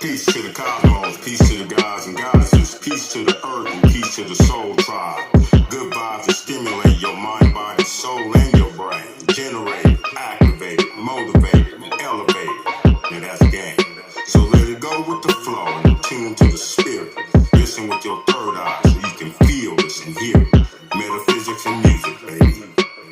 Peace to the cosmos, peace to the gods and goddesses, peace to the earth and peace to the soul tribe. Good vibes that stimulate your mind, body, soul, and your brain. Generate it, activate it, motivate it, and elevate it. Now that's game. So let it go with the flow and tune to the spirit. Listen with your third eye so you can feel this and hear it. Metaphysics and music, baby.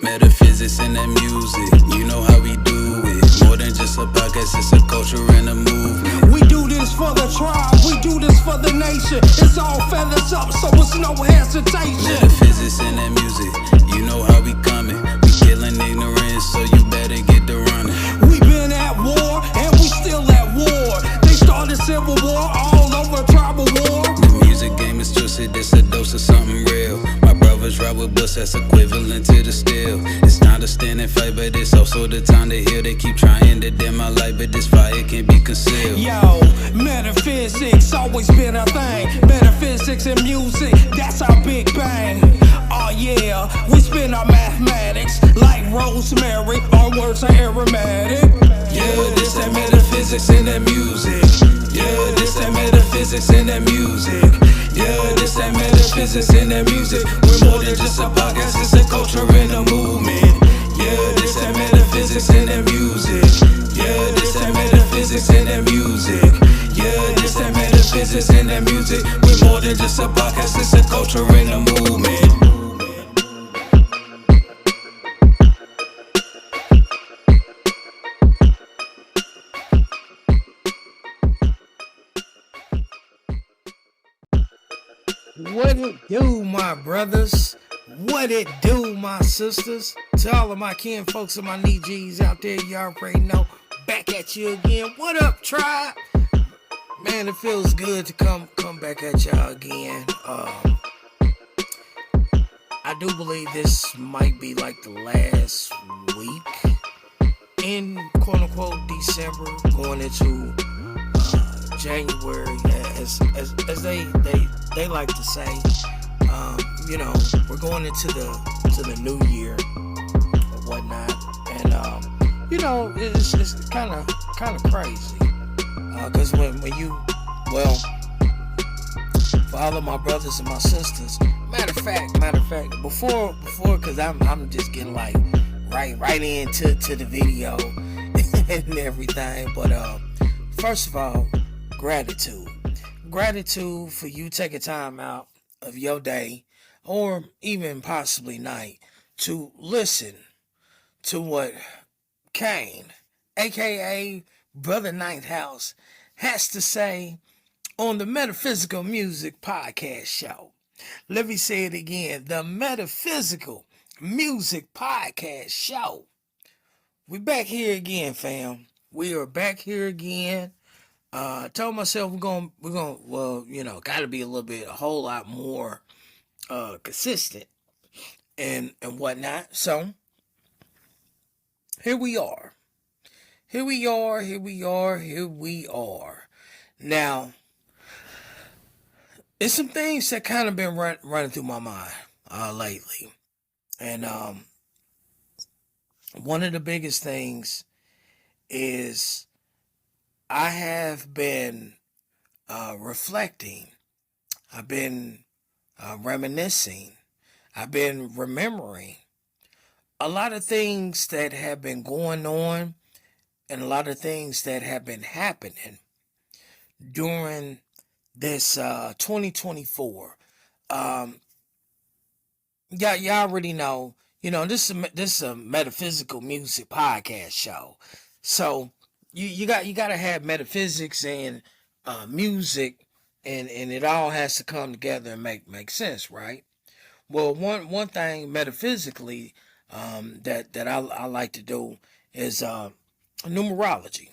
Metaphysics and that music, you know how we do it. More than just a podcast, it's a culture and a movement. We do this for the tribe, we do this for the nation. It's all feathers up, so it's no hesitation. Metaphysics and that music, you know how we coming. We killing ignorance, so you better get to running. We been at war, and we still at war. They started civil war all over tribal war. The music game is twisted, it's a dose of something real. My brothers ride with books that's equivalent to the steel. It's not a standing fight, but it's also the time to heal. They keep trying to dim my light, but this fire can't be concealed. Yo, metaphysics always been a thing. Metaphysics and music, that's our big bang. Oh yeah, we spin our mathematics like rosemary. Our words are aromatic. Yeah, this that metaphysics and that music. Yeah, this that metaphysics and that music. Yeah, this that metaphysics and that music. We're more than just a podcast, it's a culture and a movement. Yeah, this that metaphysics and that music. Yeah, this that metaphysics and that music. Yeah, this that metaphysics and that music. We're more than just a podcast, it's a culture and a movement. What it do, my brothers? What it do, my sisters? To all of my kin folks and my knee G's out there, you already know. Back at you again. What up, tribe? Man, it feels good to come back at y'all again. I do believe this might be like the last week in quote unquote December, going into January, as they like to say. You know, we're going into the new year or whatnot, and you know, it's kind of crazy, because when you, well, for all of my brothers and my sisters, matter of fact, before, because I'm just getting like right into the video and everything, but first of all, gratitude for you taking time out of your day or even possibly night to listen to what Kane, aka Brother Ninth House, has to say on the Metaphysical Music Podcast Show. Let me say it again, the Metaphysical Music Podcast Show. We're back here again, fam. We are back here again. I told myself we're gonna, well, you know, gotta be a whole lot more consistent and whatnot. So here we are. Now, it's some things that kind of been running through my mind lately. And one of the biggest things is I have been reflecting. I've been reminiscing. I've been remembering a lot of things that have been going on and a lot of things that have been happening during this 2024. Y'all already know, you know, this is a metaphysical music podcast show. So you gotta have metaphysics and music, and it all has to come together and make sense, right? Well, one thing metaphysically that I like to do is numerology.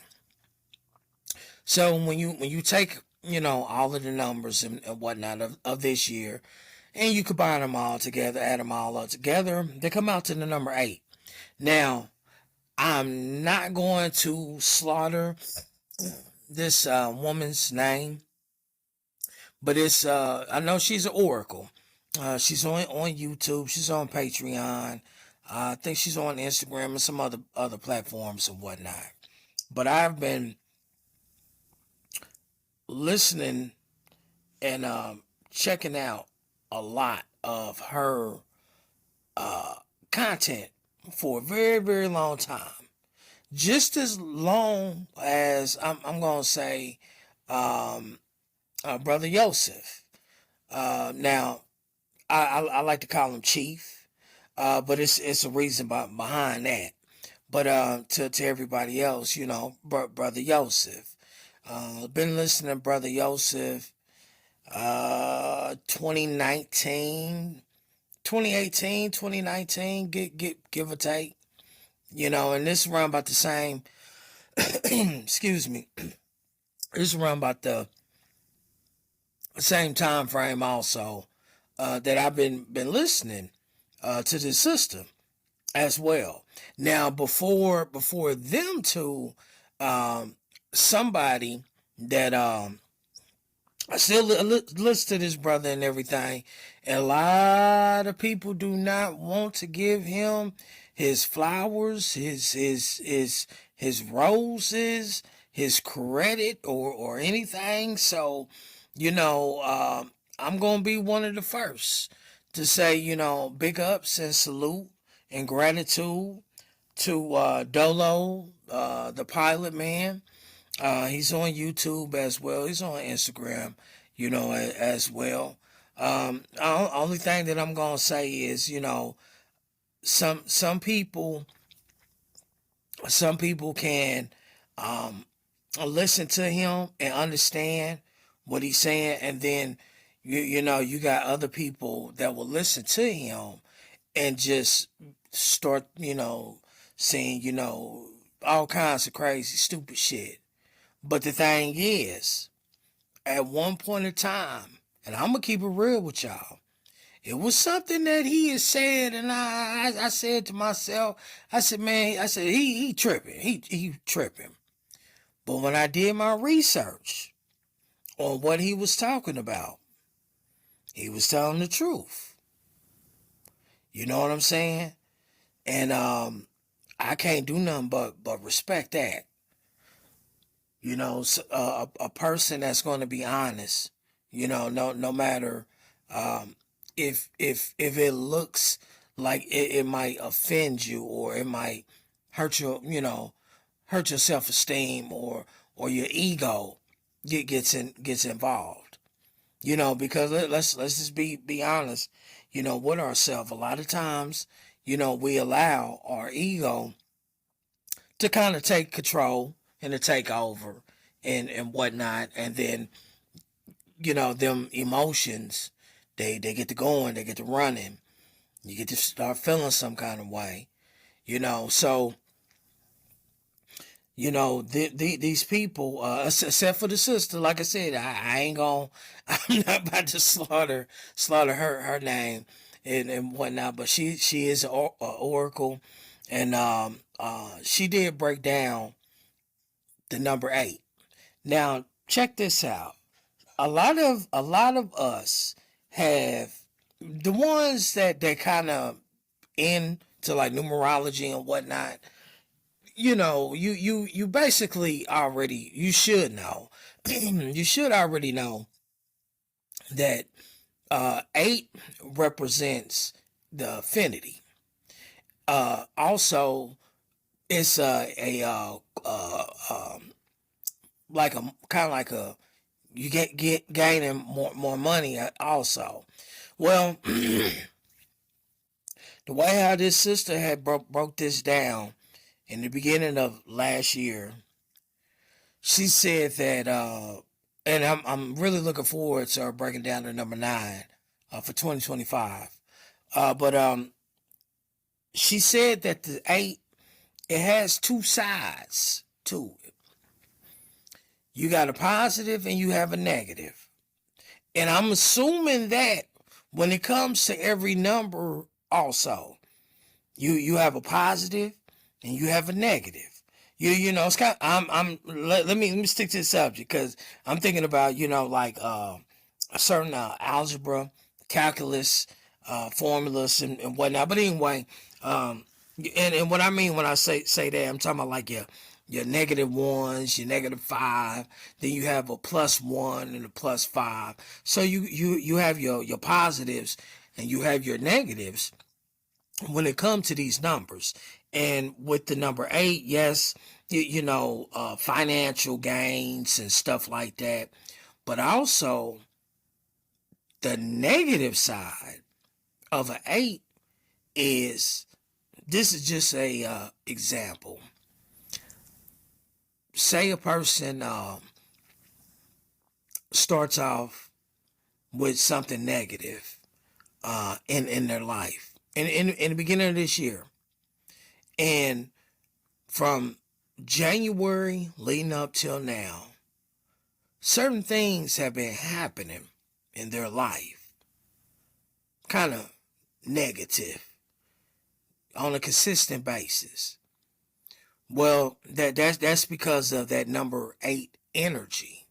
So when you take, you know, all of the numbers and whatnot of this year, and you combine them all together, add them all up together, they come out to the number 8. Now, I'm not going to slaughter this woman's name, but it's I know she's an oracle. She's on YouTube. She's on Patreon. I think she's on Instagram and some other platforms and whatnot. But I've been listening and checking out a lot of her content for a very, very long time. Just as long as I'm going to say Brother Yosef. Now, I like to call him Chief, but it's a reason behind that. But to everybody else, Brother Yosef. Been listening to Brother Yosef 2019, 2018, 2019, give or take. And this is around about the same, excuse me, this is around about the same time frame also that I've been listening to this sister as well. Now, before them two, somebody that I still listen to this brother and everything, and a lot of people do not want to give him his flowers, his roses, his credit, or anything. So, I'm gonna be one of the first to say, big ups and salute and gratitude to Dolo, the pilot man. He's on YouTube as well. He's on Instagram, as well. Only thing that I'm gonna say is, some people can listen to him and understand what he's saying, and then you got other people that will listen to him and just start saying all kinds of crazy stupid shit. But the thing is, at one point in time, and I'm gonna keep it real with y'all, it was something that he had said, and I said to myself, I said, man, he tripping, he tripping. But when I did my research on what he was talking about, he was telling the truth. You know what I'm saying? And I can't do nothing but respect that. A person that's going to be honest. No matter if it looks like it might offend you, or it might hurt your hurt your self esteem, or your ego gets involved. Because let's just be honest. With ourselves, a lot of times, we allow our ego to kind of take control and to take over and whatnot, and then them emotions, they get to going, they get to running, you get to start feeling some kind of way, so these people, except for the sister, like I said, I ain't gonna, I'm not about to slaughter her name and whatnot, but she is an oracle, and she did break down the number 8. Now, check this out. A lot of us have the ones that kind of into like numerology and whatnot. You basically already, you should know. You should already know that 8 represents the affinity. Also, it's like a kind of like a, you get gaining more money also. Well, the way how this sister had broke this down in the beginning of last year, she said that, and I'm really looking forward to her breaking down the number 9 for 2025. But she said that the 8, it has 2 sides to it. You got a positive and you have a negative. And I'm assuming that when it comes to every number also, you have a positive and you have a negative. It's kind of, let me stick to the subject, because I'm thinking about, like a certain algebra, calculus, formulas and whatnot. But anyway, and what I mean when I say that, I'm talking about like your negative ones, your negative 5. Then you have a +1 and a +5. So you have your positives and you have your negatives when it comes to these numbers. And with the number 8, yes, financial gains and stuff like that. But also the negative side of an 8 is, this is just a example. Say a person starts off with something negative in their life in the beginning of this year, and from January leading up till now, certain things have been happening in their life, kind of negative on a consistent basis. Well, that's because of that number 8 energy.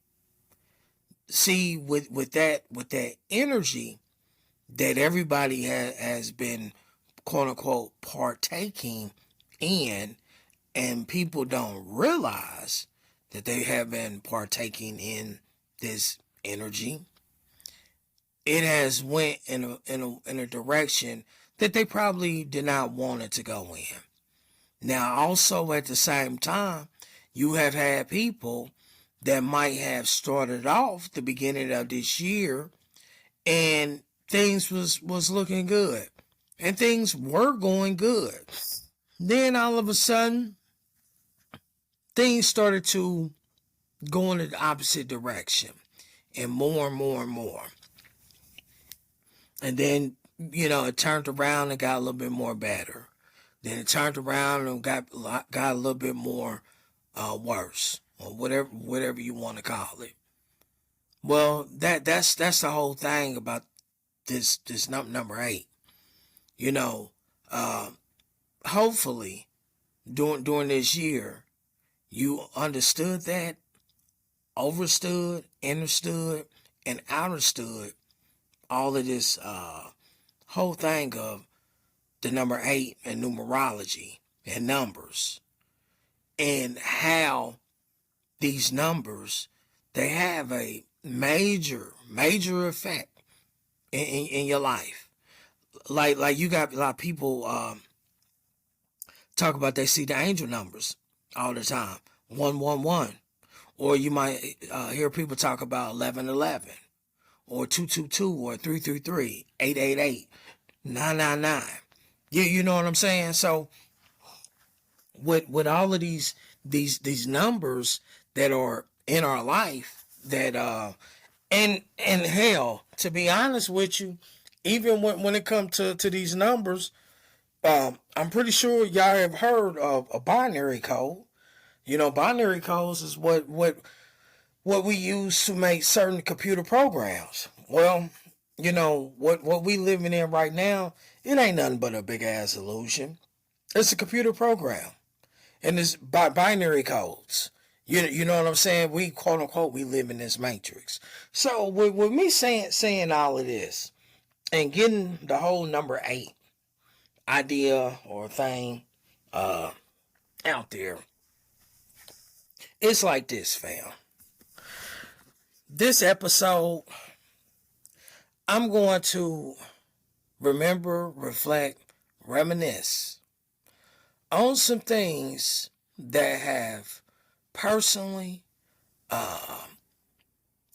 See, with that energy that everybody has been, quote unquote, partaking in, and people don't realize that they have been partaking in this energy. It has went in a direction that they probably did not want it to go in. Now, also at the same time, you have had people that might have started off the beginning of this year and things was looking good and things were going good. Then all of a sudden, things started to go in the opposite direction, and more and more and more. And then, it turned around and got a little bit more better. Then it turned around and got a little bit more worse, or whatever you want to call it. Well, that's the whole thing about this number 8. Hopefully during this year, you understood that, overstood, understood, and understood all of this whole thing of the number 8 and numerology and numbers, and how these numbers, they have a major effect in your life. Like you got a lot of people talk about, they see the angel numbers all the time, 111, or you might hear people talk about 1111, or 222, or 333, 888, 999. You know what I'm saying? So with all of these numbers that are in our life, that and hell, to be honest with you, even when it comes to these numbers, I'm pretty sure y'all have heard of a binary code. Binary codes is what we use to make certain computer programs. Well, what we living in right now, it ain't nothing but a big ass illusion. It's a computer program, and it's binary codes. You know what I'm saying? We, quote unquote, we live in this matrix. So with me saying all of this and getting the whole number 8 idea or thing out there, it's like this, fam. This episode, I'm going to remember, reflect, reminisce on some things that have personally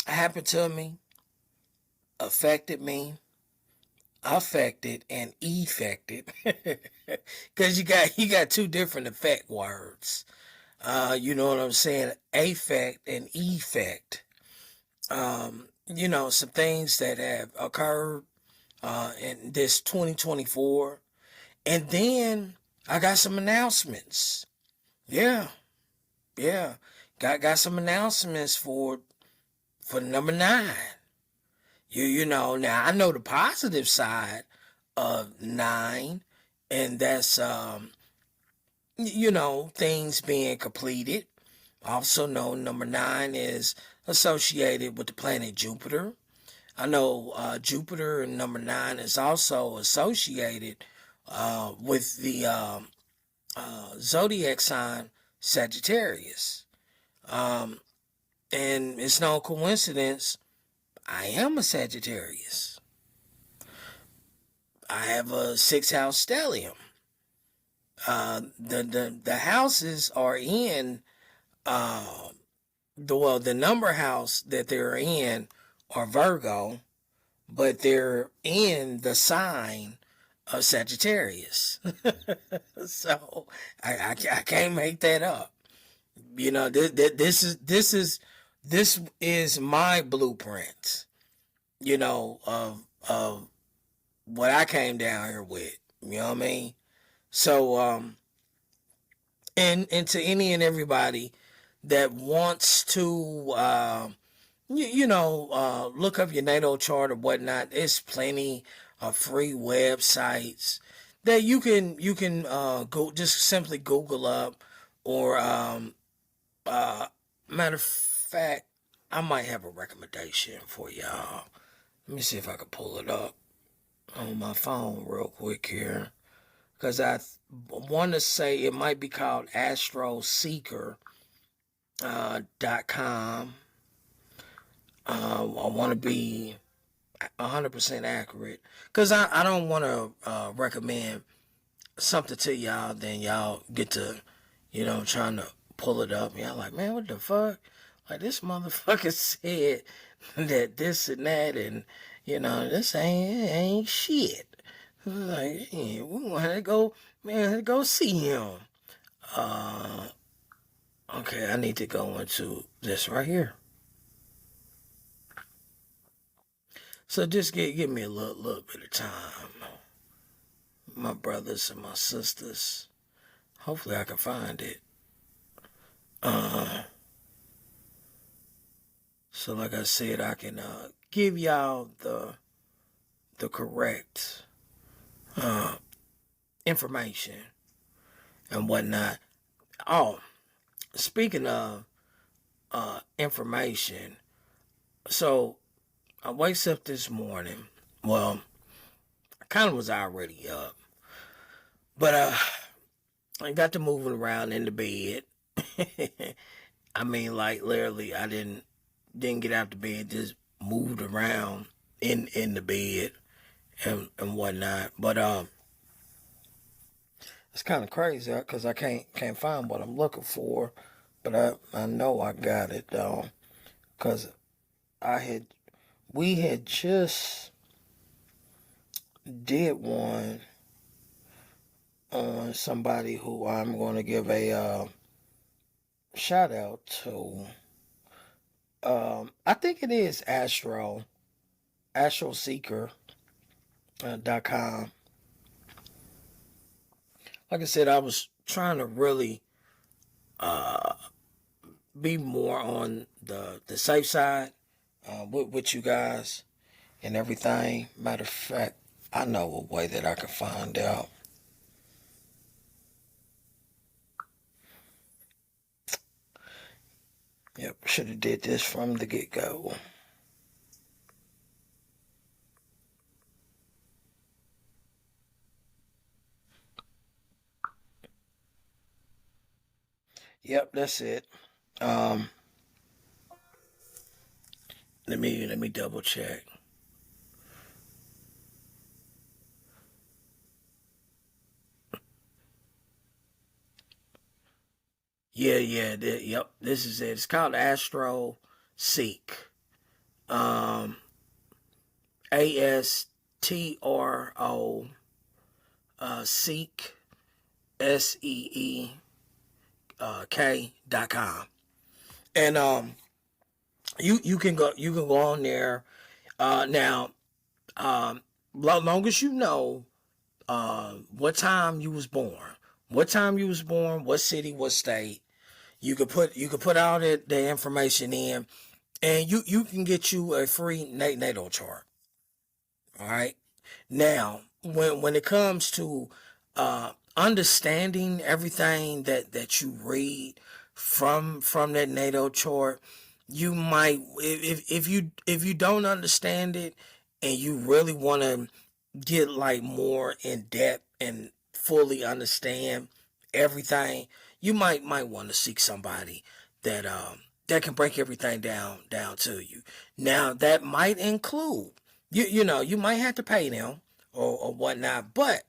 happened to me, affected me, affected and effected, because you got two different effect words. You know what I'm saying? Affect and effect. Some things that have occurred in this 2024. And then I got some announcements. Yeah. Got some announcements for number 9. Now I know the positive side of 9, and that's things being completed. Also know number 9 is associated with the planet Jupiter. I know Jupiter and number 9 is also associated with the zodiac sign Sagittarius. And it's no coincidence, I am a Sagittarius. I have a 6-house stellium. The houses are in the number house that they're in are Virgo, but they're in the sign of Sagittarius. So I can't make that up. You know, this is my blueprint. You know, of what I came down here with. You know what I mean? So and to any and everybody that wants to look up your natal chart or whatnot, there's plenty of free websites that you can go, just simply Google up, or matter of fact, I might have a recommendation for y'all. Let me see if I can pull it up on my phone real quick here, because I want to say it might be called astroseeker.com. I want to be 100% accurate, because I don't want to recommend something to y'all, then y'all get to, trying to pull it up. Y'all like, man, what the fuck? Like, this motherfucker said that this and that, and, this ain't shit. Like, yeah, we want to go, man, go see him. Okay, I need to go into this right here. So just give me a little bit of time, my brothers and my sisters. Hopefully I can find it. So like I said, I can give y'all the correct information and whatnot. Oh, speaking of information, so I wakes up this morning. Well, I kind of was already up, but I got to moving around in the bed. I mean, like, literally, I didn't get out the bed, just moved around in the bed and whatnot. But it's kind of crazy because I can't find what I'm looking for, but I know I got it though, because we had just did one on somebody who I'm going to give a shout out to. I think it is astroseeker.com. Like I said, I was trying to really be more on the safe side with you guys and everything. Matter of fact, I know a way that I can find out. Yep, should have did this from the get-go. Yep, that's it. Let me double check. Yeah, yep, this is it. It's called Astro Seek. ASTRO Seek SEEK.com. And you can go on there now. Long as you know what time you was born, what city, what state. You could put all the information in, and you can get you a free natal chart. All right. Now, when it comes to understanding everything that you read from that natal chart, you might, if you don't understand it and you really want to get like more in depth and fully understand everything, you might want to seek somebody that that can break everything down to you. Now that might include you might have to pay them or whatnot, but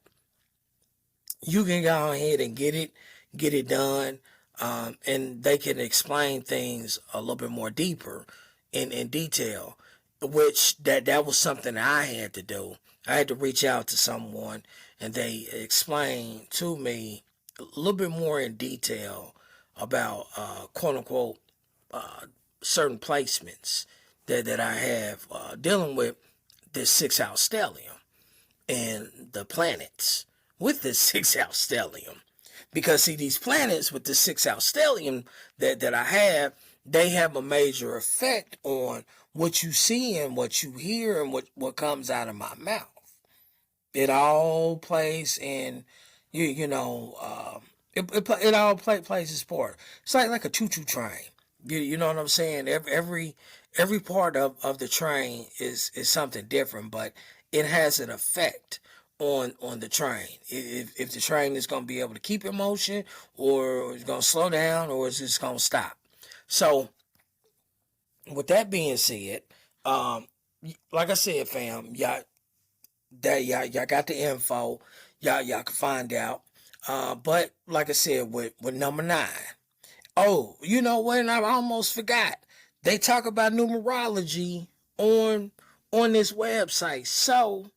you can go ahead and get it done, and they can explain things a little bit more deeper in detail, which that was something I had to do. I had to reach out to someone, and they explained to me a little bit more in detail about quote unquote certain placements that I have dealing with this 6-house stellium and the planets with this 6-house stellium. Because see, these planets with the 6-house stellium that I have, they have a major effect on what you see and what you hear and what comes out of my mouth. It all plays in, it all plays its part. It's like a choo choo train. You know what I'm saying? Every part of the train is something different, but it has an effect on the train. If the train is going to be able to keep in motion, or it's going to slow down, or it's just going to stop. So with that being said, um, like I said, fam, y'all got the info. Y'all can find out. But like I said, with number 9. Oh, you know what? And I almost forgot. They talk about numerology on this website. So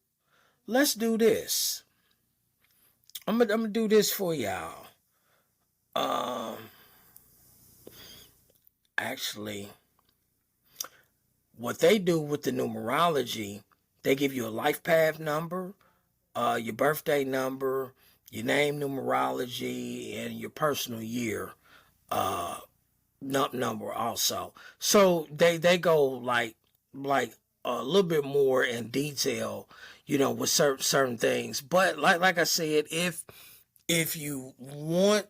let's do this. I'm gonna do this for y'all. Um, Actually, what they do with the numerology, they give you a life path number, your birthday number, your name numerology, and your personal year uh number also. So they go like a little bit more in detail, with certain things. But like I said, if you want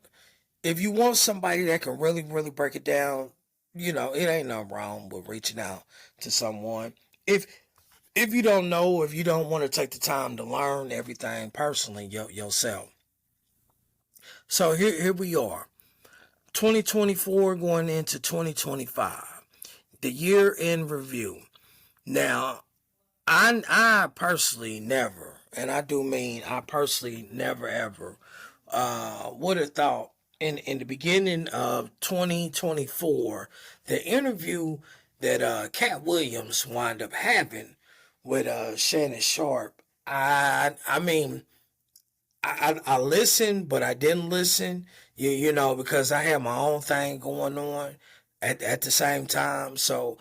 if you want somebody that can really break it down, it ain't nothing wrong with reaching out to someone. If if you don't know, if you don't want to take the time to learn everything personally yourself. So here we are. 2024 going into 2025, the year in review. Now, I personally never, and I do mean I personally never ever would have thought in the beginning of 2024, the interview that Cat Williams wound up having with Shannon Sharp. I mean, I listened, but I didn't listen. Because I had my own thing going on at the same time. So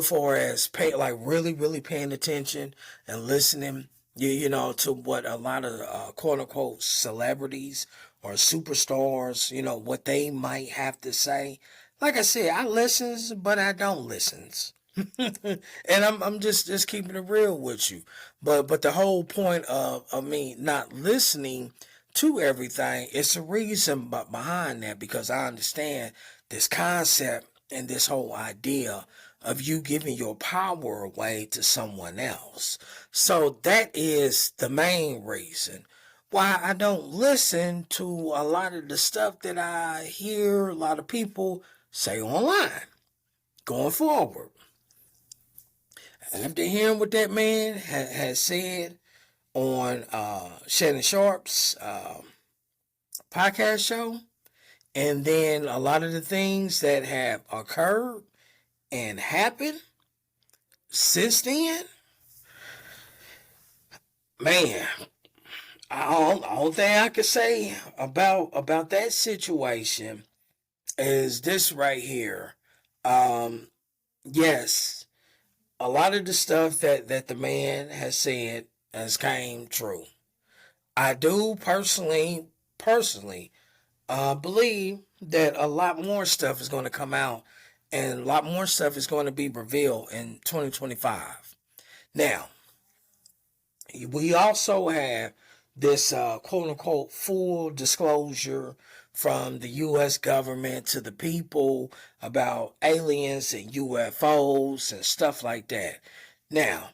far as really paying attention and listening, to what a lot of quote unquote celebrities or superstars, what they might have to say. Like I said, I listens, but I don't listens. And I'm just keeping it real with you. But the whole point of me not listening to everything, it's a reason behind that, because I understand this concept and this whole idea of you giving your power away to someone else. So that is the main reason why I don't listen to a lot of the stuff that I hear a lot of people say online going forward. After hearing what that man has said on Shannon Sharp's podcast show, and then a lot of the things that have occurred and happened since then, man, all thing I can say about that situation is this right here. Yes, a lot of the stuff that the man has said has came true. I do personally believe that a lot more stuff is going to come out, and a lot more stuff is going to be revealed in 2025. Now, we also have this quote unquote full disclosure from the U.S. government to the people about aliens and UFOs and stuff like that. Now,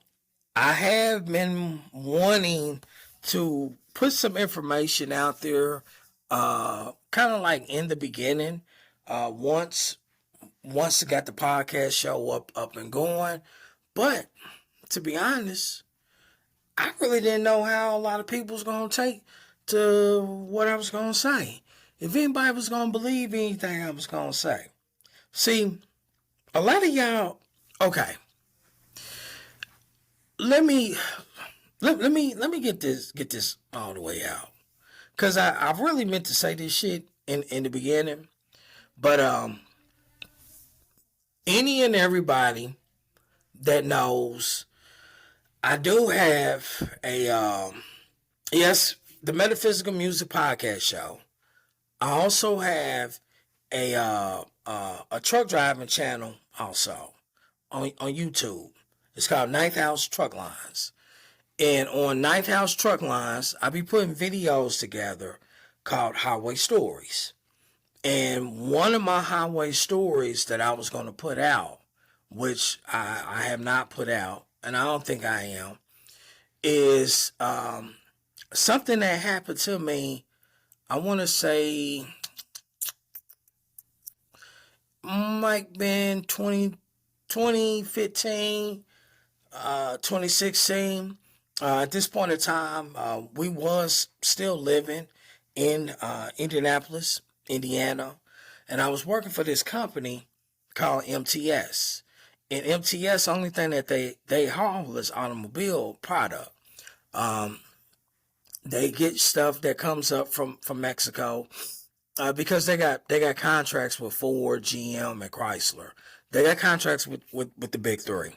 I have been wanting to put some information out there, kind of like in the beginning, once I got the podcast show up and going. But to be honest, I really didn't know how a lot of people was gonna take to what I was gonna say. If anybody was gonna believe anything I was gonna say. See, a lot of y'all. Okay, let me get this all the way out, cause I really meant to say this shit in the beginning, but any and everybody that knows, I do have a yes, the Metaphysical Music Podcast Show. I also have a truck driving channel also on YouTube. It's called Ninth House Truck Lines. And on Ninth House Truck Lines, I be putting videos together called Highway Stories. And one of my highway stories that I was going to put out, which I have not put out, and I don't think I am, is something that happened to me, I want to say, might been 2015, 2016. At this point in time, we was still living in Indianapolis, Indiana, and I was working for this company called MTS. And MTS, only thing that they haul is automobile product. They get stuff that comes up from Mexico, because they got contracts with Ford, GM, and Chrysler. They got contracts with the big three.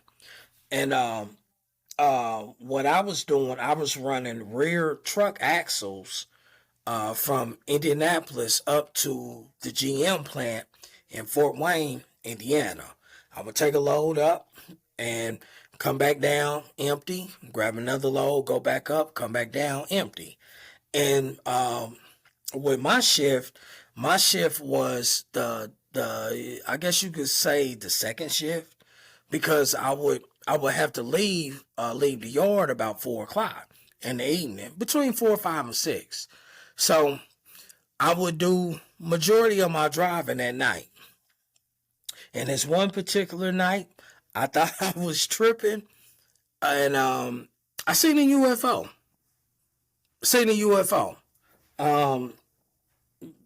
And what I was doing, I was running rear truck axles from Indianapolis up to the GM plant in Fort Wayne, Indiana. I would take a load up and come back down empty, grab another load, go back up, come back down empty. And with my shift was the I guess you could say the second shift, because I would have to leave the yard about 4 o'clock in the evening, between 4, 5, and 6. So I would do majority of my driving at night. And this one particular night, I thought I was tripping, and I seen a UFO. The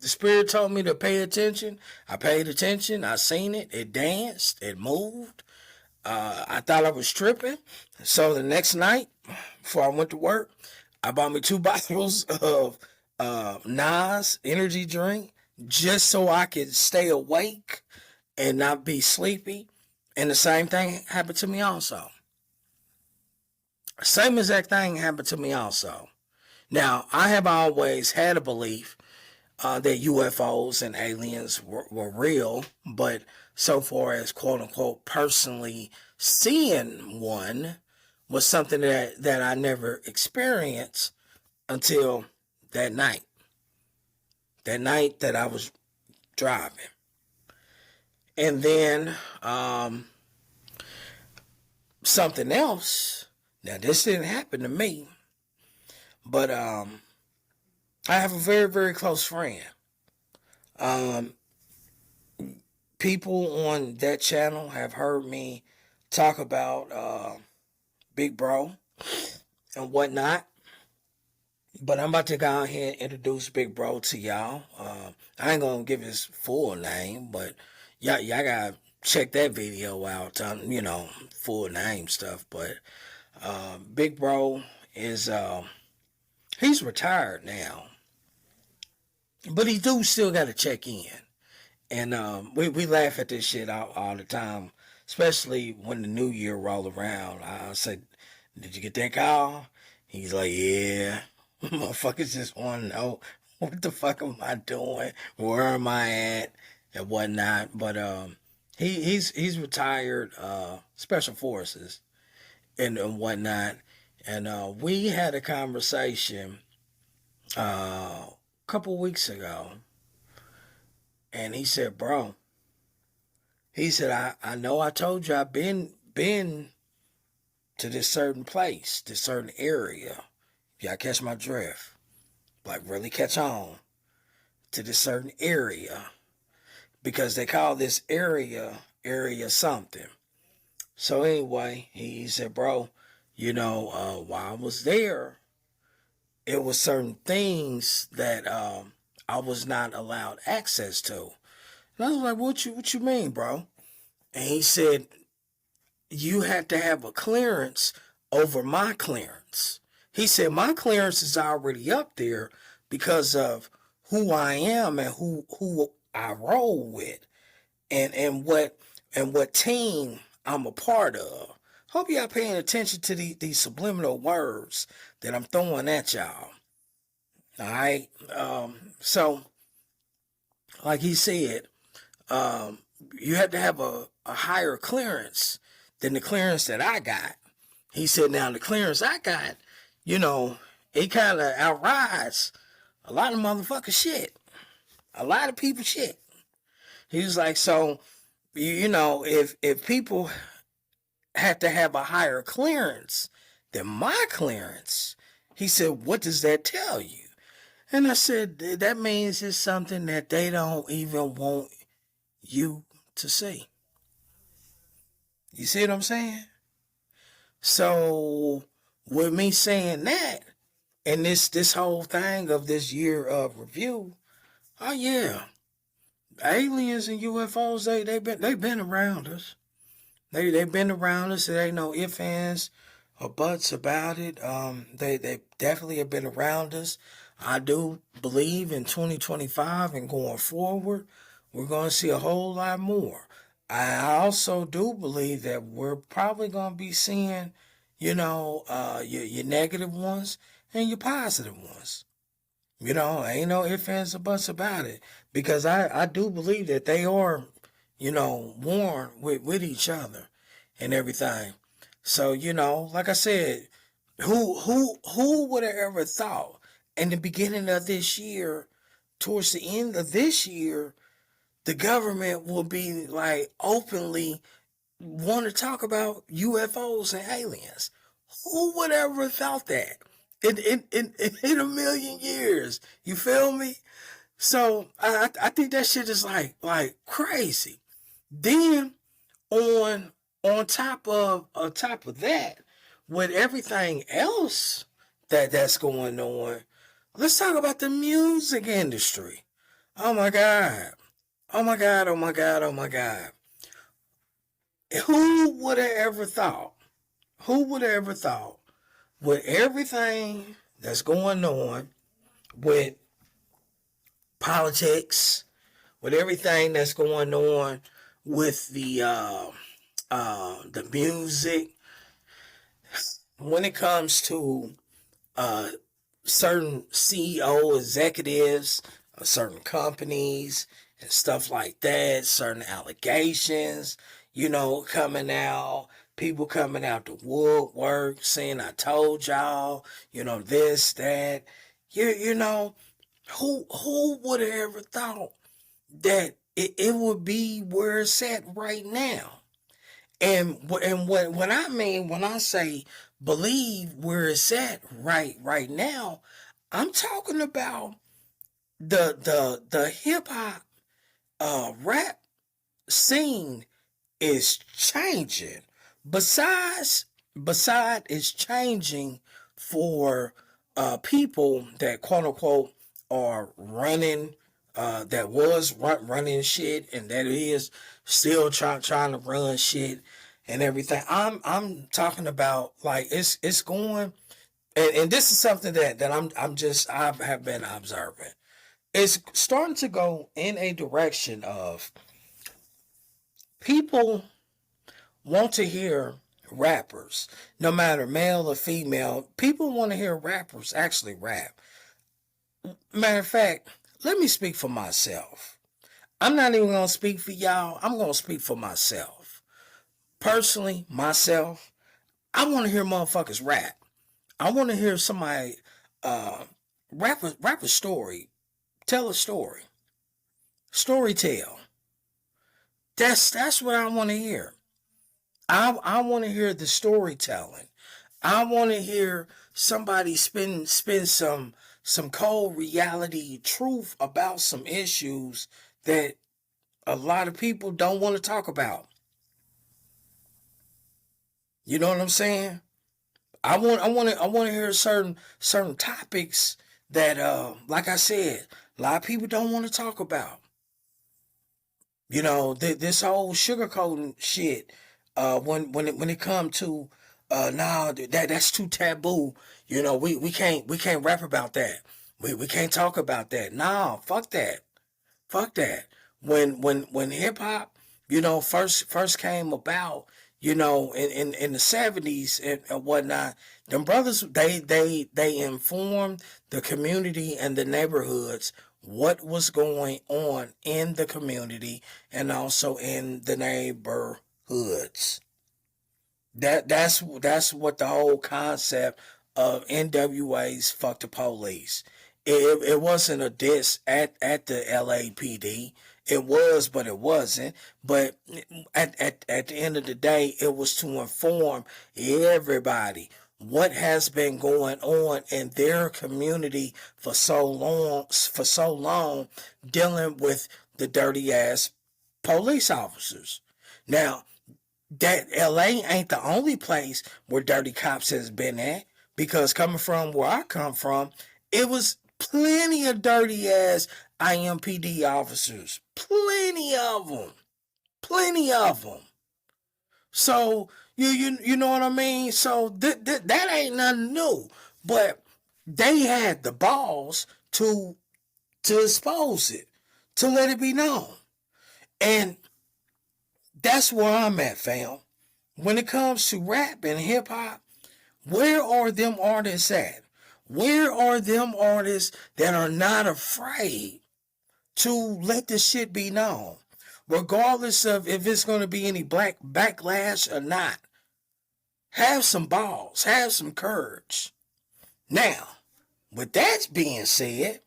spirit told me to pay attention. I paid attention. I seen it. It danced. It moved. I thought I was tripping. So the next night, before I went to work, I bought me 2 bottles of Nas energy drink, just so I could stay awake and not be sleepy. And the same thing happened to me also. Same exact thing happened to me also. Now, I have always had a belief that UFOs and aliens were real, but so far as quote unquote personally seeing one was something that I never experienced until that night. That night that I was driving. And then something else. Now, this didn't happen to me, but I have a very, very close friend. People on that channel have heard me talk about Big Bro and whatnot. But I'm about to go ahead and introduce Big Bro to y'all. I ain't gonna give his full name, but y'all gotta check that video out. Full name stuff. But Big Bro is he's retired now, but he do still gotta check in. And we laugh at this shit all the time, especially when the new year roll around. I said, "Did you get that call?" He's like, "Yeah." Motherfuckers just want to know, what the fuck am I doing? Where am I at? And whatnot. But he's retired special forces and whatnot. And we had a conversation a couple weeks ago. And he said, "Bro," he said, I know I told you I've been to this certain place, this certain area. Y'all catch my drift. Like, really catch on. to this certain area because they call this area something. So anyway, he said, bro, while I was there, it was certain things that I was not allowed access to. And I was like, what you mean, bro? And he said, you had to have a clearance over my clearance. He said, my clearance is already up there because of who I am and who I roll with and what team I'm a part of. Hope y'all paying attention to these subliminal words that I'm throwing at y'all. All right. So, like he said, you have to have a higher clearance than the clearance that I got. He said, now the clearance I got, it kind of outrides a lot of motherfucker shit. A lot of people shit. He was like, so, if people had to have a higher clearance than my clearance, he said, what does that tell you? And I said, that means it's something that they don't even want you to see. You see what I'm saying? So, with me saying that, and this whole thing of this year of review, oh yeah, aliens and UFOs, they've been around us. They've been around us. There ain't no ifs, ands, or buts about it. They definitely have been around us. I do believe in 2025 and going forward, we're going to see a whole lot more. I also do believe that we're probably going to be seeing, your negative ones and your positive ones. Ain't no ifs, ands, or buts about it. Because I do believe that they are, warn with each other and everything. So, like I said, who would have ever thought in the beginning of this year, towards the end of this year, the government will be like openly want to talk about UFOs and aliens? Who would ever thought that in a million years? You feel me? So I think that shit is like crazy. Then on top of that, with everything else that's going on, let's talk about the music industry. Oh my God. Oh my God, oh my God, oh my God. Who would have ever thought? Who would have ever thought with everything that's going on with politics, with everything that's going on with the music, when it comes to certain CEO executives of certain companies and stuff like that, certain allegations, coming out, people coming out the woodwork saying, I told y'all, this, that, who would have ever thought that it would be where it's at right now? And what I mean when I say believe where it's at right now, I'm talking about the hip hop rap scene is changing. Beside it's changing for people that quote unquote are running that was running shit and that is still trying to run shit and everything. I'm talking about like it's going and this is something that I have been observing. It's starting to go in a direction of people want to hear rappers, no matter male or female. People want to hear rappers actually rap. Matter of fact, let me speak for myself. I'm not even going to speak for y'all. I'm going to speak for myself. Personally, myself, I want to hear motherfuckers rap. I want to hear somebody rap a story. Tell a story. Story tell. That's what I want to hear. I want to hear the storytelling. I want to hear somebody spin some cold reality truth about some issues that a lot of people don't want to talk about. You know what I'm saying? I want to hear certain topics that like I said, a lot of people don't want to talk about. You know, this whole sugarcoating shit. When it comes to nah, that's too taboo. You know, we can't rap about that. We can't talk about that. Nah, fuck that. Fuck that. When hip hop, you know, first came about, you know, in the 70s and whatnot, them brothers they informed the community and the neighborhoods what was going on in the community and also in the neighborhoods. That's what the whole concept of NWA's "Fuck the Police." It wasn't a diss at the LAPD. It was, but it wasn't. But at the end of the day, it was to inform everybody what has been going on in their community for so long, dealing with the dirty ass police officers. Now, that LA ain't the only place where dirty cops has been at, because coming from where I come from, it was plenty of dirty ass IMPD officers, plenty of them. So you know what I mean. So that ain't nothing new, but they had the balls to expose it, to let it be known, and that's where I'm at, fam. When it comes to rap and hip hop, where are them artists at? Where are them artists that are not afraid to let this shit be known? Regardless of if it's going to be any black backlash or not. Have some balls. Have some courage. Now, with that being said,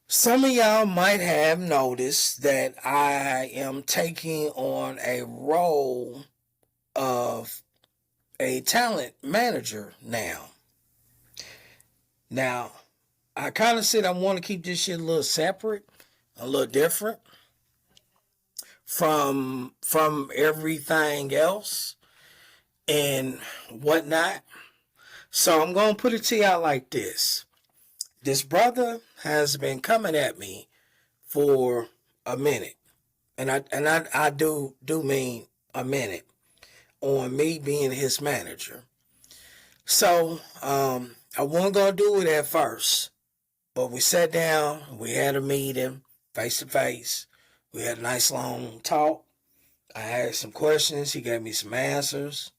some of y'all might have noticed that I am taking on a role of a talent manager now. Now, I kind of said I want to keep this shit a little separate, a little different from everything else and whatnot. So I'm gonna put it to y'all like this. This brother has been coming at me for a minute. And I do mean a minute, on me being his manager. So I wasn't gonna do it at first, but we sat down, we had a meeting face to face. We had a nice long talk. I asked some questions, he gave me some answers,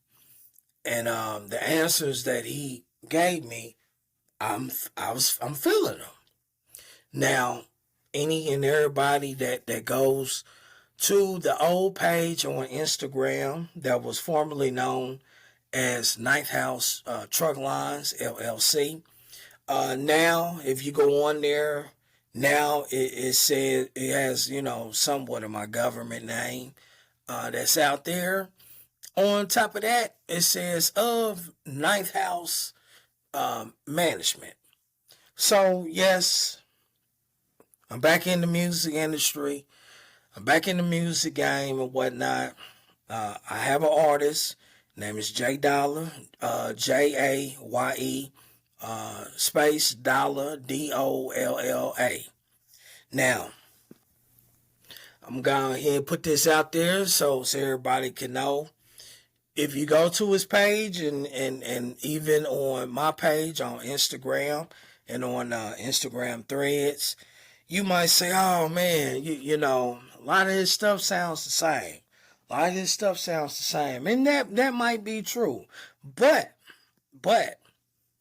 and the answers that he gave me, I'm feeling them. Now, any and everybody that goes to the old page on Instagram that was formerly known as Ninth House Truck Lines LLC. Now, if you go on there, now it says it has, you know, somewhat of my government name that's out there. On top of that, it says of Ninth House Management. So yes, I'm back in the music industry. I'm back in the music game and whatnot. I have an artist. Name is J Dollar, Jaye, space Dollar, Dolla. Now, I'm going ahead and put this out there so everybody can know. If you go to his page and even on my page on Instagram and on Instagram threads, you might say, oh man, you know, a lot of his stuff sounds the same. A lot of his stuff sounds the same. And that might be true. But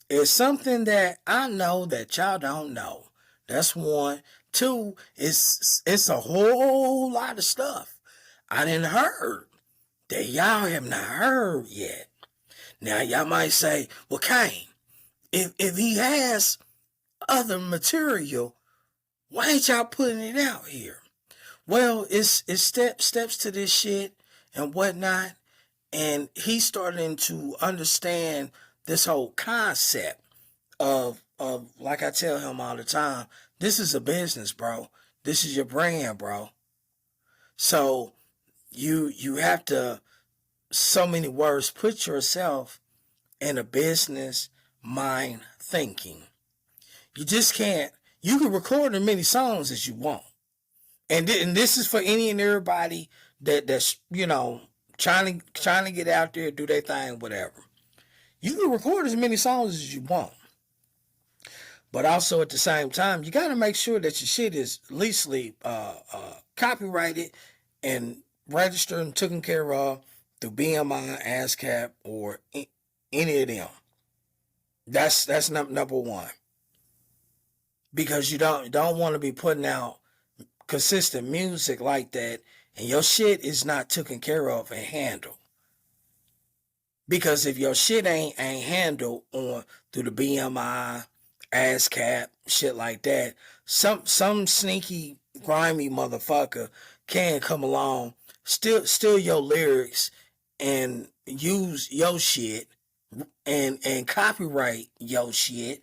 it's something that I know that y'all don't know. That's one. Two, it's a whole lot of stuff I didn't heard that y'all have not heard yet. Now y'all might say, well, Kane, if he has other material, why ain't y'all putting it out here? Well, it's steps to this shit and whatnot, and he's starting to understand this whole concept of like I tell him all the time, this is a business, bro. This is your brand, bro. So you have to, so many words, put yourself in a business mind thinking. You just can't. You can record as many songs as you want, and this is for any and everybody that's trying to get out there, do their thing, whatever. You can record as many songs as you want, but also at the same time, you got to make sure that your shit is leastly copyrighted and registered and taken care of through BMI, ASCAP, or any of them. That's number one, because you don't want to be putting out consistent music like that and your shit is not taken care of and handled. Because if your shit ain't handled on through the BMI, ASCAP, shit like that, some sneaky grimy motherfucker can come along, steal your lyrics and use your shit and copyright your shit,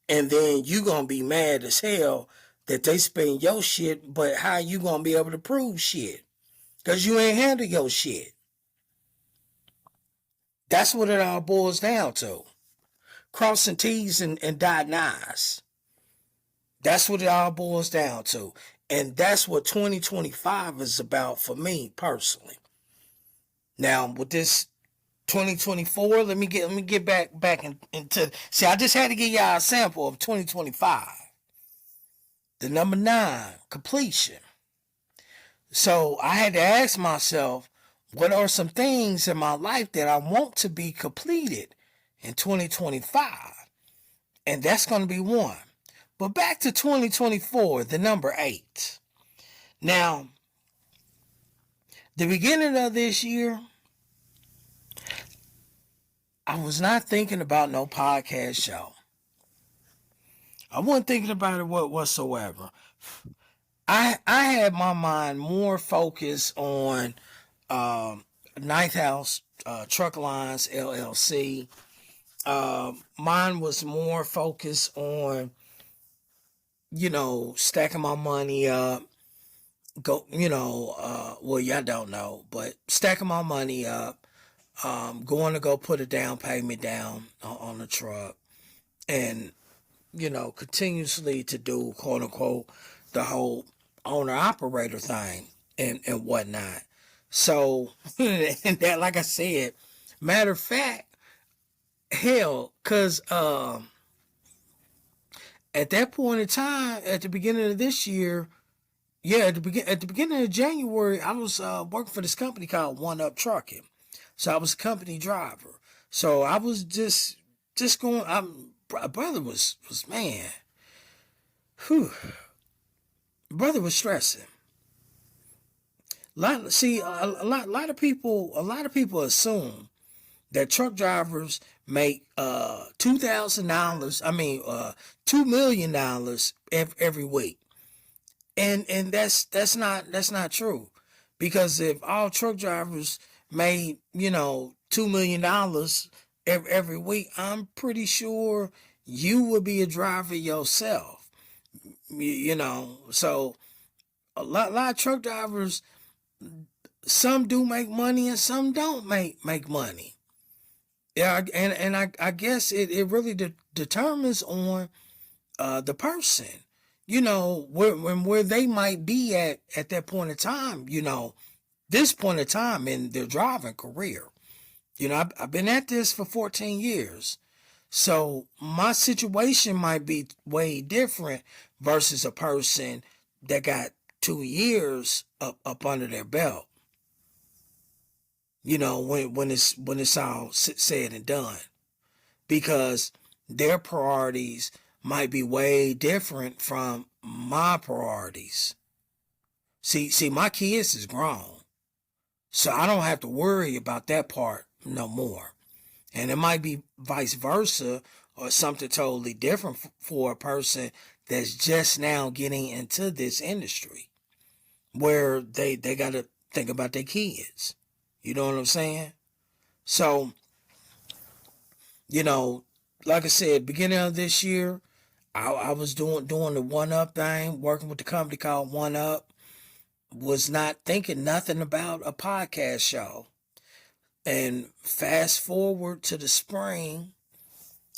and then you gonna be mad as hell that they spend your shit, but how you gonna be able to prove shit? Cause you ain't handle your shit. That's what it all boils down to. Crossing T's and dotting I's. That's what it all boils down to. And that's what 2025 is about for me personally. Now with this 2024, let me get back into, see, I just had to give y'all a sample of 2025. The number 9, completion. So I had to ask myself, what are some things in my life that I want to be completed in 2025? And that's going to be one. But back to 2024, the number 8. Now, the beginning of this year, I was not thinking about no podcast show. I wasn't thinking about it whatsoever. I had my mind more focused on Ninth House Truck Lines LLC. Mine was more focused on, stacking my money up. Well, y'all don't know, but stacking my money up. Going to go put a down payment down on the truck, and continuously to do, quote unquote, the whole owner operator thing and whatnot. So, and that, like I said, matter of fact, hell, cause at that point in time, at the beginning of this year, at the beginning of January, I was working for this company called One Up Trucking. So I was a company driver. So I was just going. Brother was man. Whew. Brother was stressing. A lot of people assume that truck drivers make $2,000. I mean, $2 million every week, and that's not true, because if all truck drivers made $2 million every week, I'm pretty sure you would be a driver yourself. So a lot of truck drivers, some do make money and some don't make money. Yeah, and I guess it really determines on the person, where they might be at that point in time, this point in time in their driving career. I've been at this for 14 years. So my situation might be way different versus a person that got 2 years up under their belt. When it's all said and done, because their priorities might be way different from my priorities. See, my kids is grown, so I don't have to worry about that part no more. And it might be vice versa, or something totally different for a person that's just now getting into this industry, where they got to think about their kids. You know what I'm saying? So, like I said, beginning of this year, I was doing the One Up thing, working with the company called One Up. Was not thinking nothing about a podcast show. And fast forward to the spring,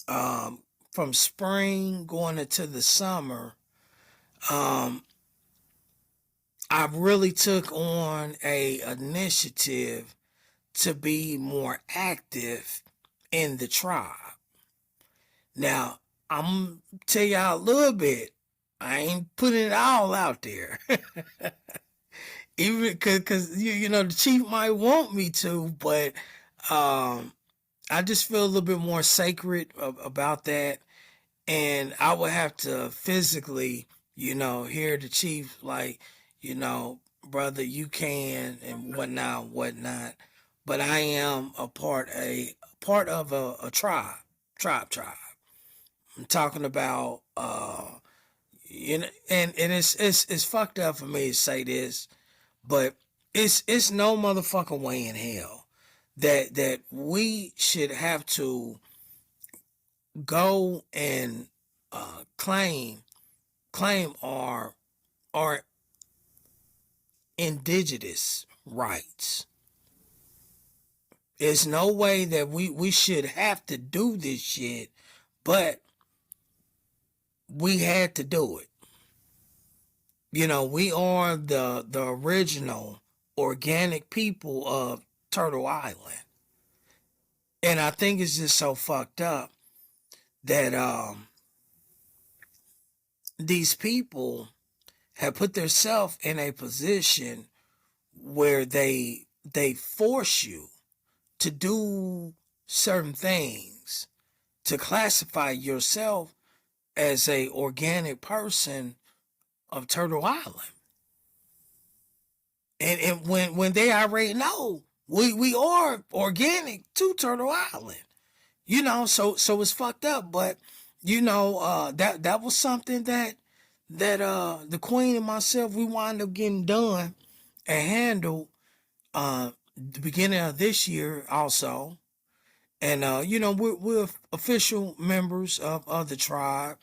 from spring going into the summer, I really took on a initiative to be more active in the tribe. Now, I'm tell y'all a little bit. I ain't putting it all out there. Even cause you know, the chief might want me to, but I just feel a little bit more sacred about that. And I would have to physically, you know, hear the chief like, you know, brother, you can and whatnot. But I am a part of a tribe. I'm talking about you know, and it's fucked up for me to say this, but it's no motherfucking way in hell that we should have to go and claim our indigenous rights. There's no way that we should have to do this shit, but we had to do it. You know, we are the original organic people of Turtle Island. And I think it's just so fucked up that these people have put themselves in a position where they force you to do certain things to classify yourself as a organic person of Turtle Island. And when they already know we are organic to Turtle Island. You know, so it's fucked up, but you know, that was something that the Queen and myself we wound up getting done and handled the beginning of this year also. And you know, we're official members of the tribe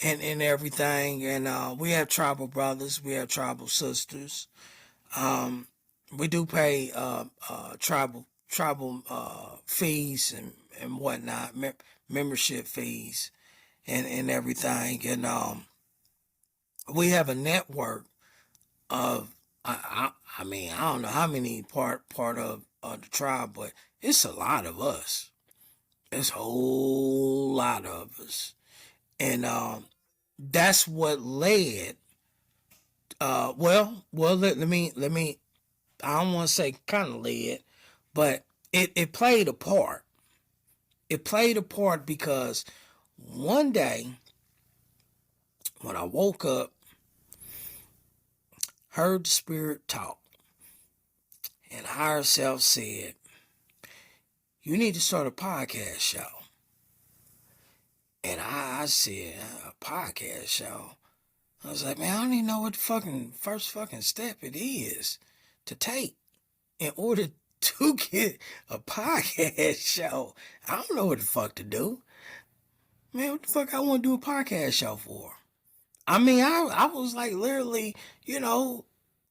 and everything. And we have tribal brothers, we have tribal sisters. We do pay tribal fees and whatnot, membership fees and everything. And we have a network of I mean, I don't know how many part of the tribe, but it's a lot of us. It's a whole lot of us. And that's what led let me I don't want to say kind of led, but it played a part. It played a part because one day when I woke up, heard the spirit talk, and higher self said, you need to start a podcast show. And I said, a podcast show? I was like, man, I don't even know what the fucking first fucking step it is to take in order to get a podcast show. I don't know what the fuck to do. Man, what the fuck I want to do a podcast show for? I mean, I was like literally, you know,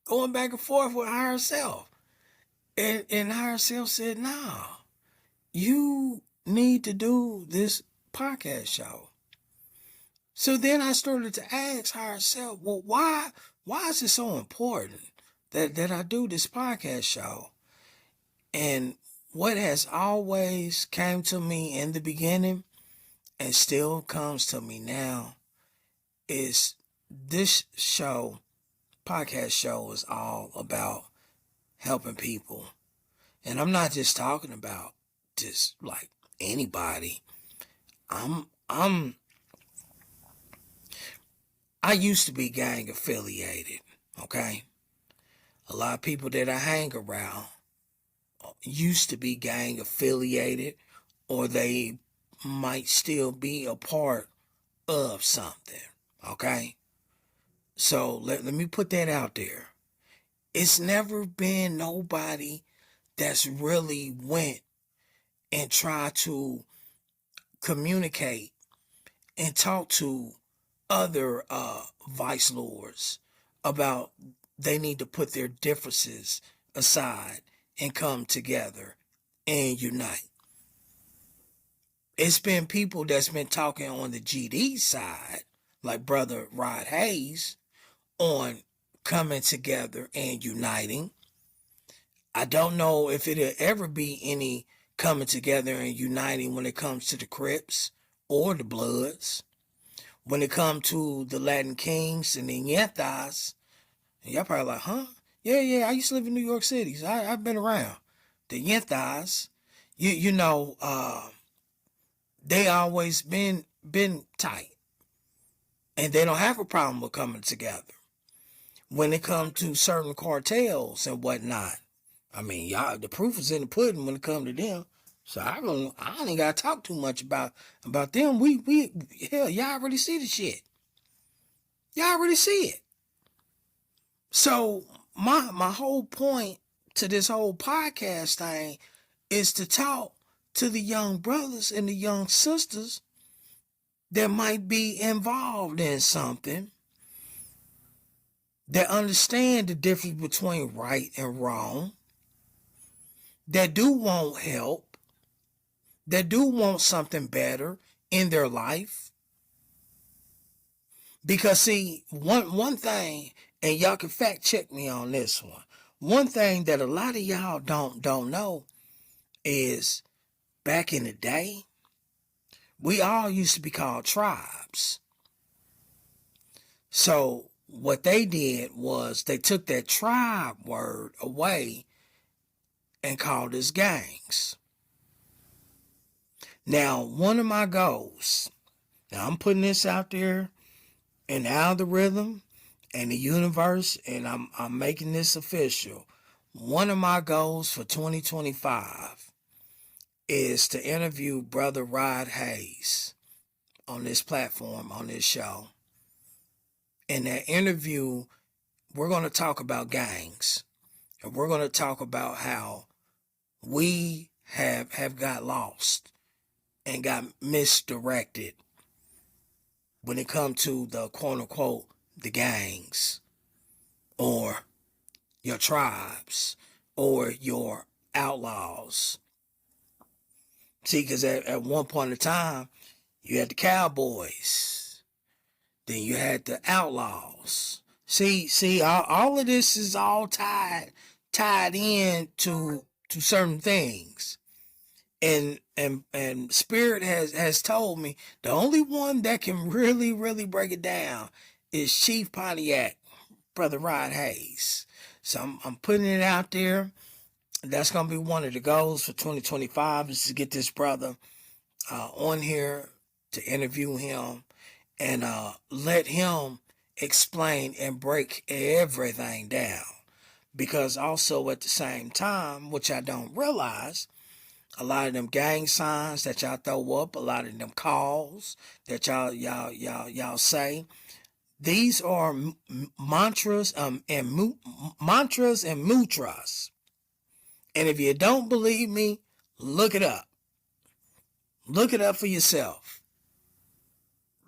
going back and forth with higher self. And higher self said, nah, you need to do this podcast show. So then I started to ask higher self, well, why is it so important that I do this podcast show? And what has always came to me in the beginning and still comes to me now is this show, podcast show, is all about helping people. And I'm not just talking about just like anybody. I used to be gang affiliated, okay? A lot of people that I hang around used to be gang affiliated, or they might still be a part of something, okay? So let me put that out there. It's never been nobody that's really went and tried to communicate and talk to other vice lords about they need to put their differences aside and come together and unite. It's been people that's been talking on the GD side, like Brother Rod Hayes, on coming together and uniting. I don't know if it'll ever be any coming together and uniting when it comes to the Crips or the Bloods. When it comes to the Latin Kings and the Yentas, y'all probably like, huh? Yeah, I used to live in New York City. So I've been around. The Yentas, you know, they always been tight. And they don't have a problem with coming together. When it comes to certain cartels and whatnot, I mean, y'all, the proof is in the pudding when it comes to them. So I ain't gotta talk too much about them. Hell, y'all already see the shit. Y'all already see it. So my whole point to this whole podcast thing is to talk to the young brothers and the young sisters that might be involved in something, that understand the difference between right and wrong, that do want help, that do want something better in their life. Because see, one thing, and y'all can fact check me on this one. One thing that a lot of y'all don't know is back in the day, we all used to be called tribes. So what they did was they took that tribe word away and called us gangs. Now, one of my goals, now I'm putting this out there in the algorithm and the universe, and I'm making this official. One of my goals for 2025 is to interview Brother Rod Hayes on this platform, on this show. In that interview, we're going to talk about gangs, and we're going to talk about how we have got lost and got misdirected when it comes to the quote unquote the gangs or your tribes or your outlaws. See, because at one point in time, you had the cowboys, then you had the outlaws. See, all of this is all tied in to certain things. And Spirit has told me the only one that can really break it down is Chief Pontiac, Brother Rod Hayes. So I'm putting it out there. That's gonna be one of the goals for 2025 is to get this brother on here, to interview him and let him explain and break everything down. Because also at the same time, which I don't realize, a lot of them gang signs that y'all throw up, a lot of them calls that y'all say, these are mantras mantras and mutras. And if you don't believe me, look it up. Look it up for yourself.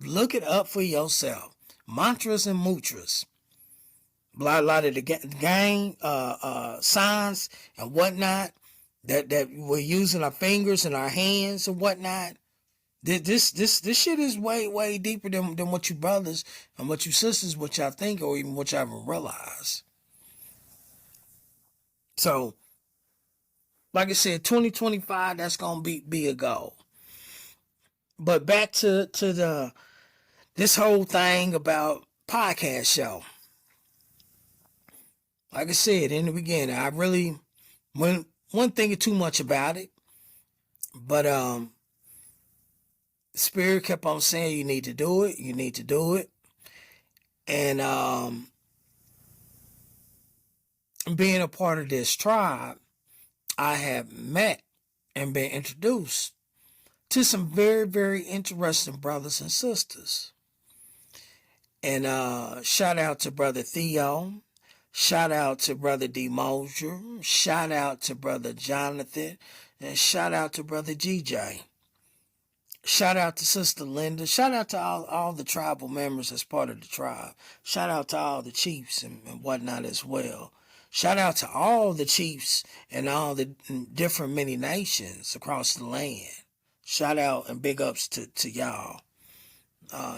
Look it up for yourself. Mantras and mutras. A lot of the gang signs and whatnot that we're using our fingers and our hands and whatnot. This shit is way deeper than what you brothers and what you sisters, what y'all think, or even what y'all even realize. So, like I said, 2025, that's gonna be a goal. But back to this whole thing about podcast show. Like I said in the beginning, I really wasn't thinking too much about it. But Spirit kept on saying you need to do it, you need to do it. And being a part of this tribe, I have met and been introduced to some very interesting brothers and sisters. And shout out to Brother Theo. Shout out to Brother D. Mosier. Shout out to Brother Jonathan. And shout out to Brother GJ. Shout out to Sister Linda. Shout out to all the tribal members as part of the tribe. Shout out to all the chiefs and whatnot as well. Shout out to all the chiefs and all the different many nations across the land. Shout out and big ups to y'all.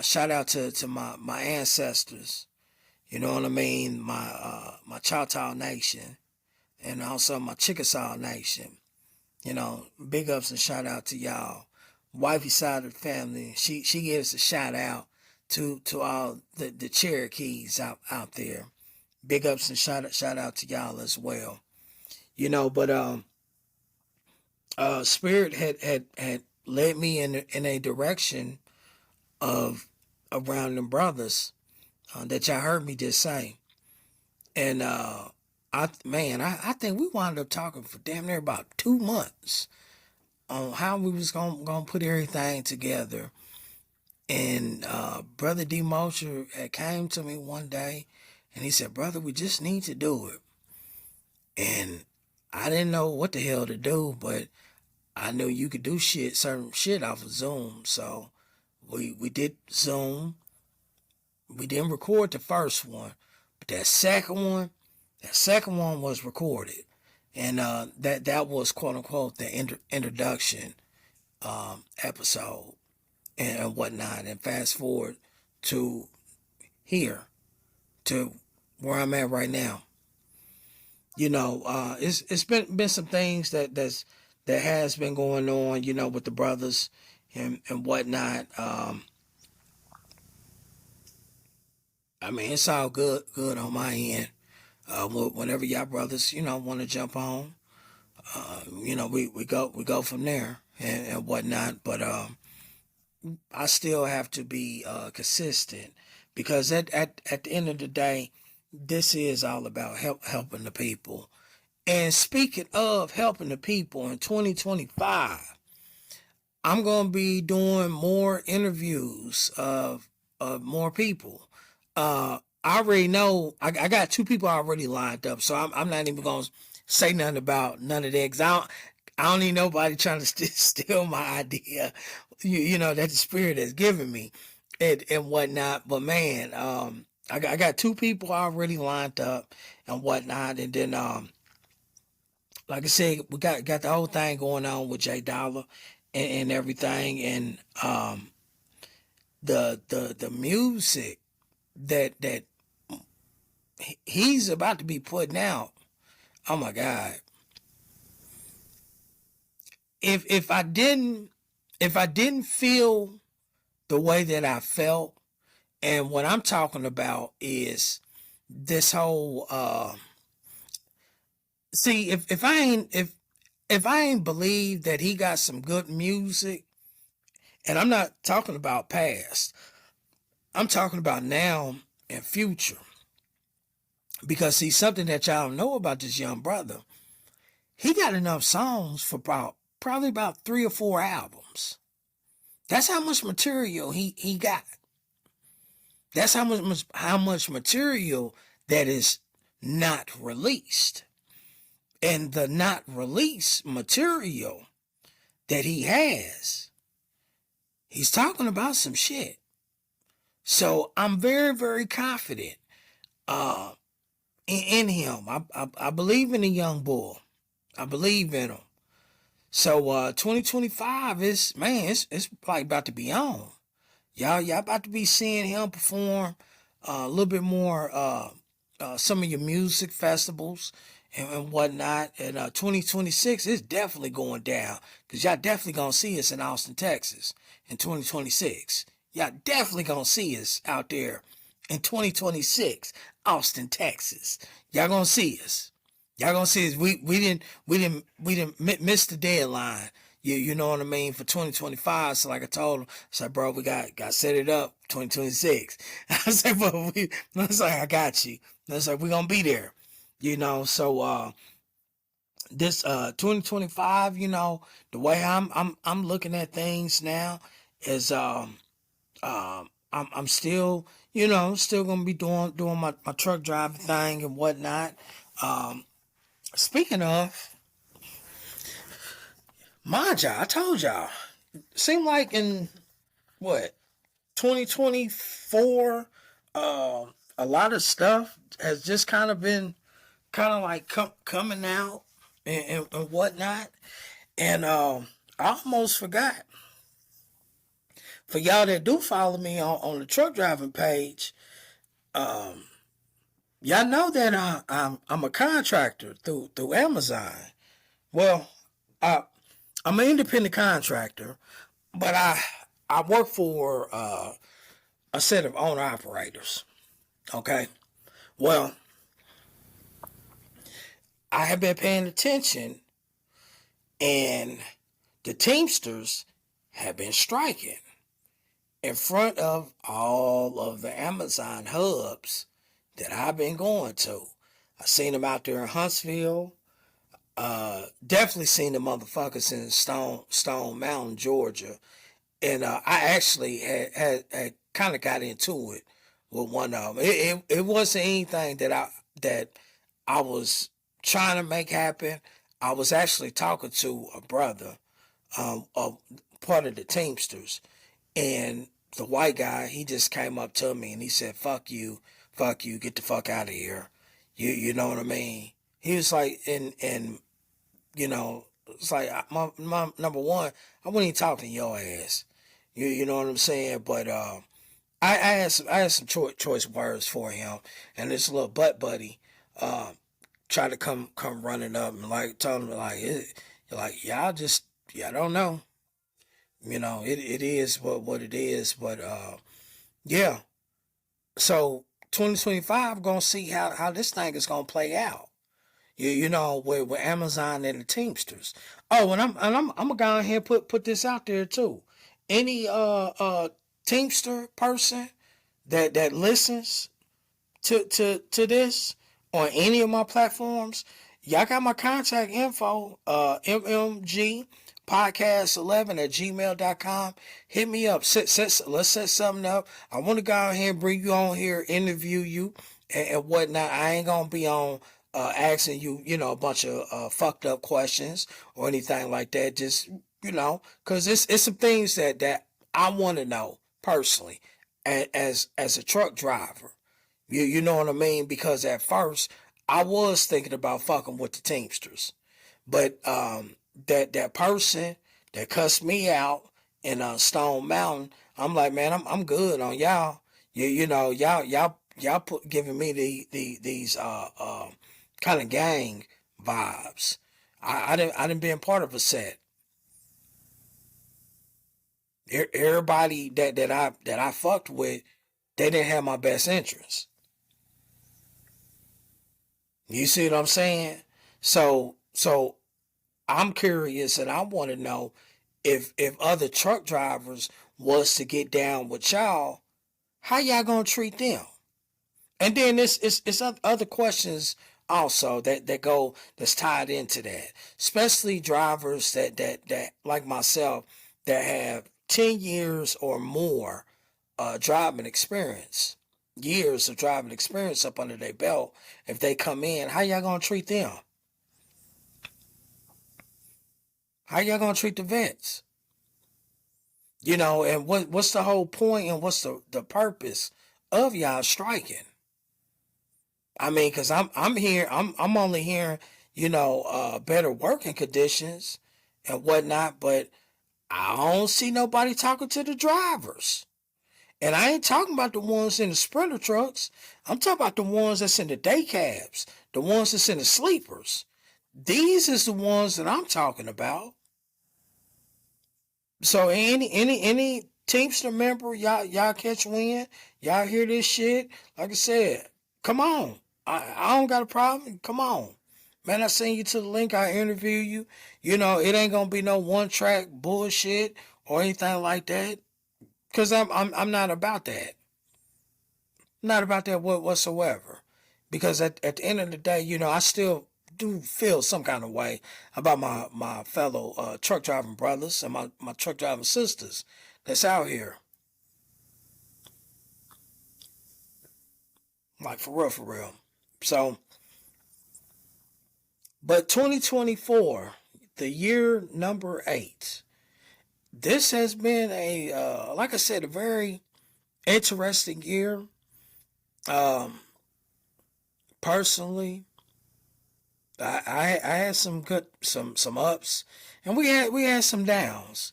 Shout out to my ancestors. You know what I mean? My Choctaw Nation and also my Chickasaw Nation. You know, big ups and shout out to y'all. Wifey side of the family, she gives a shout out to all the Cherokees out there. Big ups and shout out to y'all as well. You know, but Spirit had led me in a direction of around them brothers that y'all heard me just say. And I think we wound up talking for damn near about 2 months on how we was gonna put everything together. And Brother D. Mosher had came to me one day and he said, "Brother, we just need to do it." And I didn't know what the hell to do, but I knew you could do certain shit off of Zoom. So we did Zoom. We didn't record the first one, but that second one was recorded. And that was quote unquote the introduction episode and whatnot. And fast forward to here, to where I'm at right now. You know, it's been some things that has been going on, you know, with the brothers and whatnot. I mean, it's all good on my end. Whenever y'all brothers, you know, want to jump on, you know, we go from there and whatnot. But I still have to be consistent because at the end of the day, this is all about helping the people. And speaking of helping the people, in 2025, I'm going to be doing more interviews of more people. I already know I got 2 people already lined up, so I'm not even going to say nothing about none of that because I don't need nobody trying to steal my idea, you know, that the Spirit has given me and whatnot. But man, I got 2 people already lined up and whatnot, and then like I said, we got the whole thing going on with J Dollar and everything, and the music that he's about to be putting out. Oh my God! If I didn't feel the way that I felt, and what I'm talking about is this whole see if I ain't believe that he got some good music, and I'm not talking about past, I'm talking about now and future. Because see, something that y'all know about this young brother, he got enough songs for probably about 3 or 4 albums. That's how much material he got. That's how much material that is not released. And the not released material that he has, he's talking about some shit. So I'm very, very confident in him. I believe in the young bull. I believe in him. So 2025 is, man, it's like about to be on. Y'all about to be seeing him perform a little bit more some of your music festivals and whatnot. And 2026 is definitely going down because y'all definitely gonna see us in Austin, Texas in 2026. Y'all definitely gonna see us out there in 2026, Austin, Texas. Y'all gonna see us. Y'all gonna see us. We didn't miss the deadline. You know what I mean, for 2025. So like I told him, I said, bro, we got set it up 2026. I said, but I was like, I got you. I was like, we gonna be there. You know, so this 2025, you know, the way I'm looking at things now is I'm still, you know, still gonna be doing my truck driving thing and whatnot. Speaking of, mind y'all, I told y'all, seemed like in what 2024, a lot of stuff has just kind of been kind of like coming out and whatnot. And I almost forgot. For y'all that do follow me on the truck driving page, y'all know that I'm a contractor through Amazon. Well, I'm an independent contractor, but I work for a set of owner operators. Okay. Well, I have been paying attention, and the Teamsters have been striking in front of all of the Amazon hubs that I've been going to. I seen them out there in Huntsville. Definitely seen the motherfuckers in Stone Mountain, Georgia. And I actually had kind of got into it with one of them. It wasn't anything that I was trying to make happen. I was actually talking to a brother, a part of the Teamsters, and the white guy, he just came up to me and he said, fuck you, get the fuck out of here. You know what I mean? He was like, and it's like my number one, I wasn't even talking to your ass. You know what I'm saying? But I had some choice words for him, and this little butt buddy tried to come running up and like tell him like like y'all don't know. It is what it is, but yeah. So 2025, gonna see how this thing is gonna play out. With Amazon and the Teamsters. Oh, and I'm gonna go ahead and put this out there too. Any Teamster person that listens to this on any of my platforms, y'all got my contact info, mmg podcast11@gmail.com. Hit me up. Let's set something up. I want to go ahead and bring you on here, interview you and whatnot. I ain't gonna be on asking you, a bunch of fucked up questions or anything like that. Just, because it's some things that I want to know personally as a truck driver. You know what I mean? Because at first I was thinking about fucking with the Teamsters, but that person that cussed me out in Stone Mountain, I'm like, man, I'm good on y'all. Y'all giving me these kind of gang vibes. I didn't been part of a set. Everybody that I fucked with, they didn't have my best interest. You see what I'm saying? So I'm curious, and I want to know if other truck drivers was to get down with y'all, how y'all gonna treat them? And then it's other questions also that's tied into that, especially drivers that like myself that have 10 years or more driving experience, years of driving experience up under their belt. If they come in, how y'all gonna treat them? How y'all gonna treat the vets? And what's the whole point and what's the purpose of y'all striking? I mean, because I'm here, I'm only hearing, better working conditions and whatnot, but I don't see nobody talking to the drivers. And I ain't talking about the ones in the Sprinter trucks. I'm talking about the ones that's in the day cabs, the ones that's in the sleepers. These is the ones that I'm talking about. So any Teamster member, y'all catch wind, y'all hear this shit. Like I said, come on. I don't got a problem. Come on. Man, I send you to the link, I interview you. It ain't gonna be no one track bullshit or anything like that. Cause I'm not about that. Not about that whatsoever. Because at the end of the day, I still do feel some kind of way about my fellow truck driving brothers and my truck driving sisters that's out here. Like for real, for real. So, but 2024, the year number 8, this has been like I said, a very interesting year. Um, Personally, I had some good some ups, and we had some downs.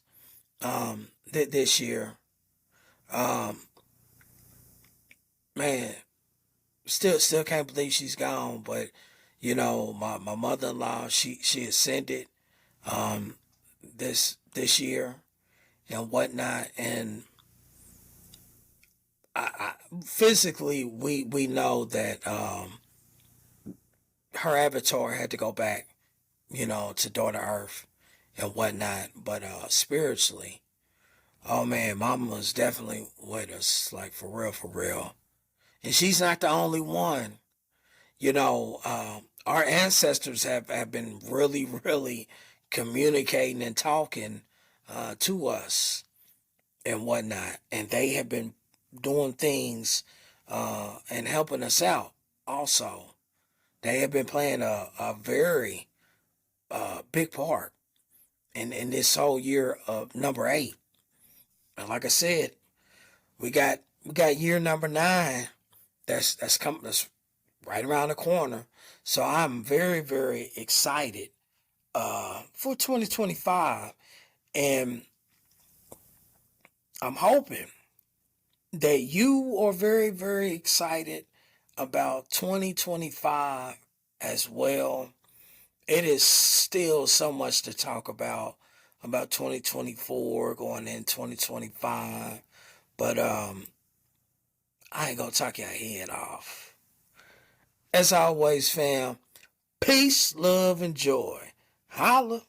This year, um, man, still can't believe she's gone. But my mother-in-law, she ascended this year and whatnot, and physically we know that her avatar had to go back, to daughter Earth and whatnot. But spiritually, oh man, Mama was definitely with us, like for real, for real. And she's not the only one. Our ancestors have been really, really communicating and talking to us and whatnot, and they have been doing things and helping us out. Also, they have been playing a very big part in this whole year of number 8. And like I said, we got year number 9 that's right around the corner. So I'm very, very excited for 2025, and I'm hoping that you are very, very excited about 2025 as well. It is still so much to talk about 2024 going in 2025, but I ain't gonna talk your head off. As always, fam, peace, love, and joy. Holla.